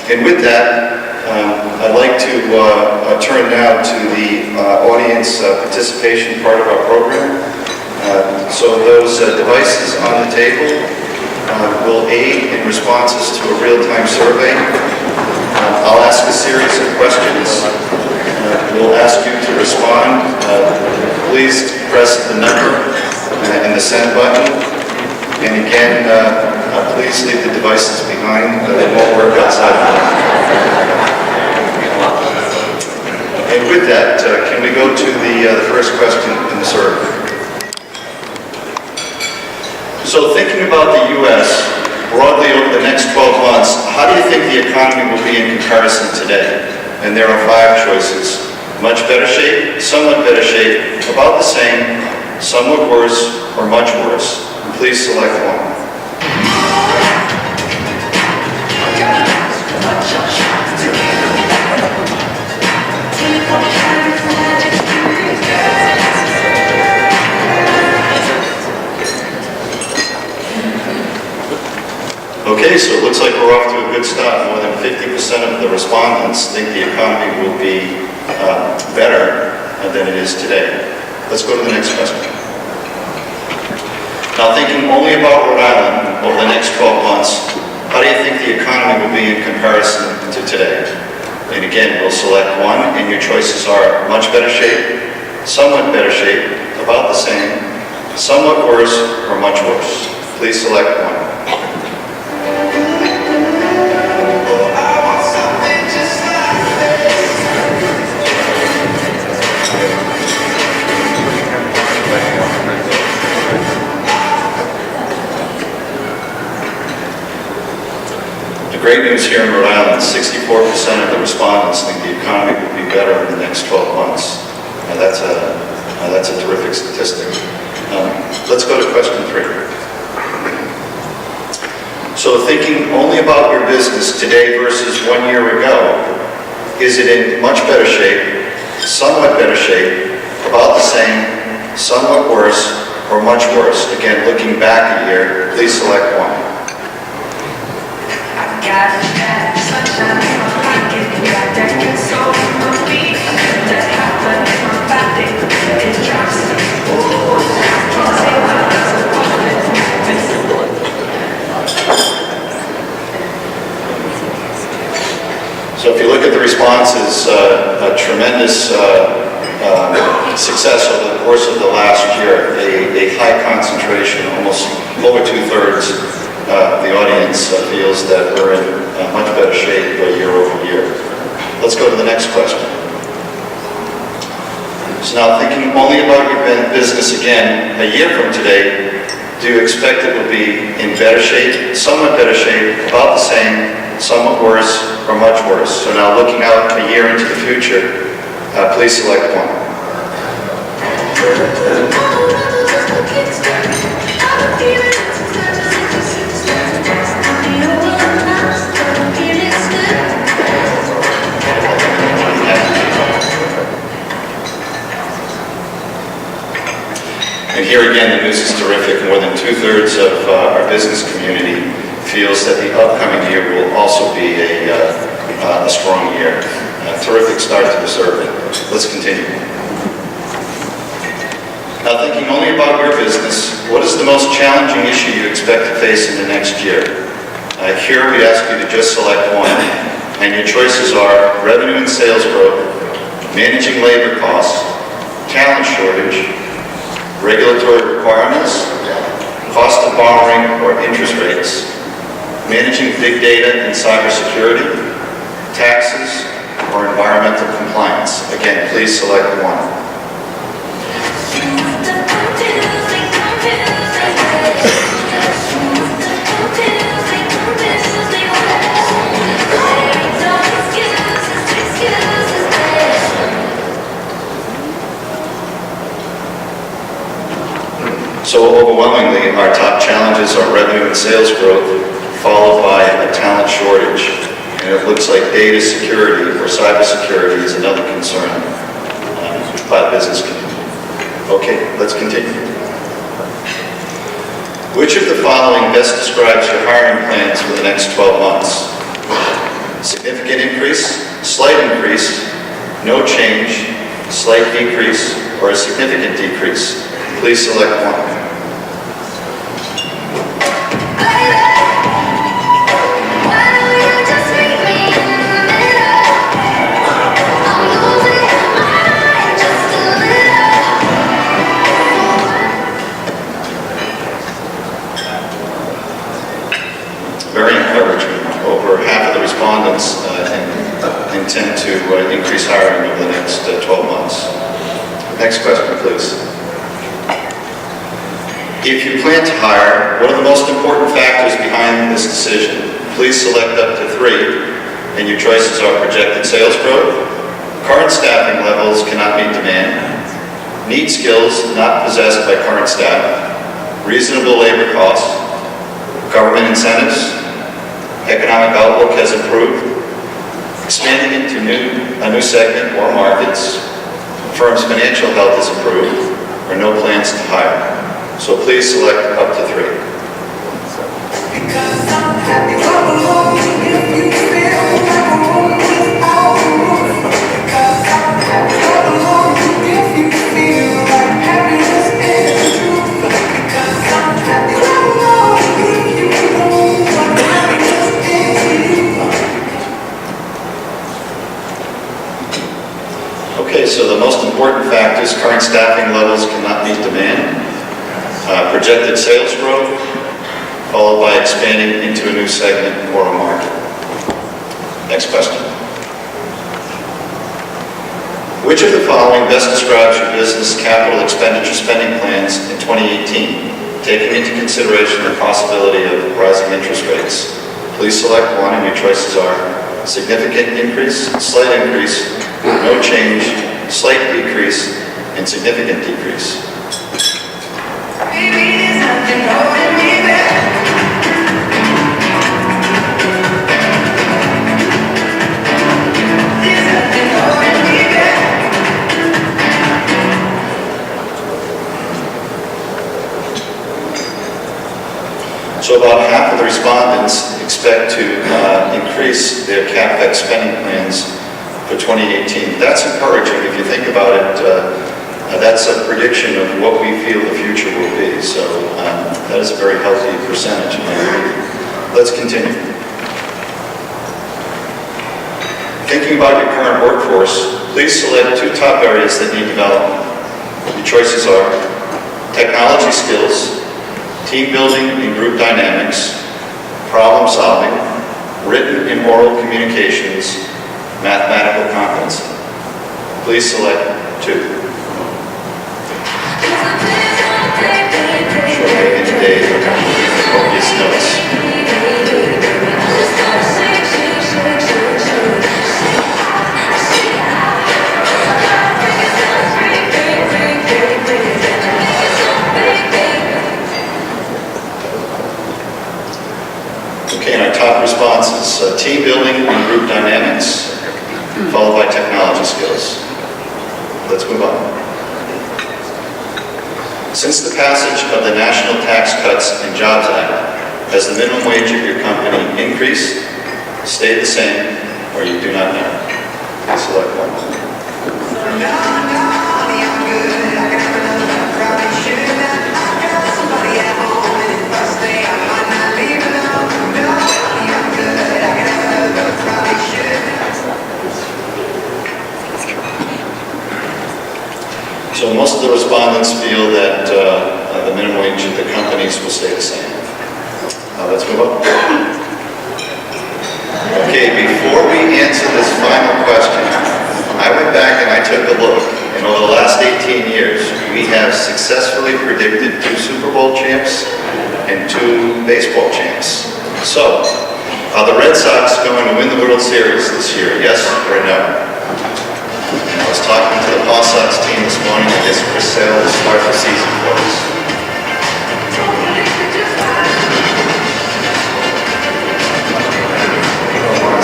And with that, I'd like to turn now to the audience participation part of our program. So those devices on the table will aid in responses to a real-time survey. I'll ask a series of questions. We'll ask you to respond. Please press the number and the send button. And again, please leave the devices behind. They won't work outside. And with that, can we go to the first question in the survey? So thinking about the U.S. broadly over the next 12 months, how do you think the economy will be in comparison today? And there are 5 choices. Much better shape, somewhat better shape, about the same, somewhat worse, or much worse. Please select one. Okay, so it looks like we're off to a good start. More than 50% of the respondents think the economy will be better than it is today. Let's go to the next question. Now, thinking only about Rhode Island over the next 12 months, how do you think the economy will be in comparison to today? And again, we'll select one, and your choices are much better shape, somewhat better shape, about the same, somewhat worse, or much worse. Please select one. Great news here in Rhode Island, 64% of the respondents think the economy will be better in the next 12 months. Now that's a terrific statistic. Let's go to question 3. So thinking only about your business today versus 1 year ago, is it in much better shape, somewhat better shape, about the same, somewhat worse, or much worse? Again, looking back a year, please select one. So if you look at the responses, a tremendous success over the course of the last year, a high concentration, almost over 2/3 of the audience feels that we're in much better shape year over year. Let's go to the next question. So now thinking only about your business again, a year from today, do you expect it will be in better shape, somewhat better shape, about the same, somewhat worse, or much worse? So now looking out a year into the future, please select one. And here again, the news is terrific. More than 2/3 of our business community feels that the upcoming year will also be a strong year. A terrific start to the survey. Let's continue. Now, thinking only about your business, what is the most challenging issue you expect to face in the next year? Here we ask you to just select one, and your choices are revenue and sales growth, managing labor costs, talent shortage, regulatory requirements, cost of borrowing or interest rates, managing big data and cybersecurity, taxes, or environmental compliance. Again, please select one. So overwhelmingly, our top challenges are revenue and sales growth, followed by a talent shortage. And it looks like data security or cybersecurity is another concern by the business community. Okay, let's continue. Which of the following best describes your hiring plans for the next 12 months? increase, slight increase, no change, slight decrease, or a significant decrease. Please select one. Very encouraging. Over half of the respondents intend to increase hiring over the next 12 months. Next question, please. If you plan to hire, what are the most important factors behind this decision? Please select up to 3, and your choices are projected sales growth, current staffing levels cannot meet demand, need skills not possessed by current staff, reasonable labor costs, government incentives, economic outlook has improved, expanding into a new segment or markets, firm's financial health is improved, or no plans to hire. So please select up to 3. Because I'm happy all alone, if you feel like a room without a roof. Because I'm happy all alone, if you feel like happiness is the truth. Because I'm happy all alone, if you know what happiness is to you. Okay, so the most important factors: current staffing levels cannot meet demand, projected sales growth, followed by expanding into a new segment or a market. Next question. Which of the following best describes your business capital expenditure spending plans in 2018, taking into consideration the possibility of rising interest rates? Please select one, and your choices are significant increase, slight increase, no change, slight decrease, and significant decrease. Baby, there's nothing holding me back. There's nothing holding me back. So about half of the respondents expect to increase their CapEx spending plans for 2018. That's encouraging. If you think about it, that's a prediction of what we feel the future will be. So that is a very healthy percentage. Let's continue. Thinking about your current workforce, please select 2 top areas that need development. Your choices are technology skills, team building and group dynamics, problem solving, written and oral communications, mathematical competency. Please select 2. Copious notes. Okay, and our top responses: team building and group dynamics, followed by technology skills. Let's move on. Since the passage of the National Tax Cuts and Jobs Act, has the minimum wage of your company increased, stayed the same, or you do not know? Please select one. So most of the respondents feel that the minimum wage of the companies will stay the same. Let's move on. Okay, before we answer this final question, I went back and I took a look, and over the last 18 years, we have successfully predicted 2 Super Bowl champs and 2 baseball champs. So, are the Red Sox going to win the World Series this year, yes or no? I was talking to the Paw Sox team this morning. I guess Chris Sale will start the season for us.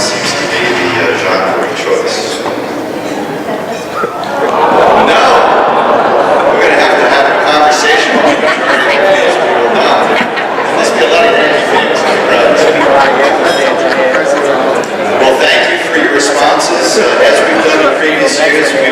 Seems to be the genre of choice. No! We're going to have a conversation with the majority of fans. We will not. There must be a lot of Yankee fans in the crowd. Well, thank you for your response. excuse me.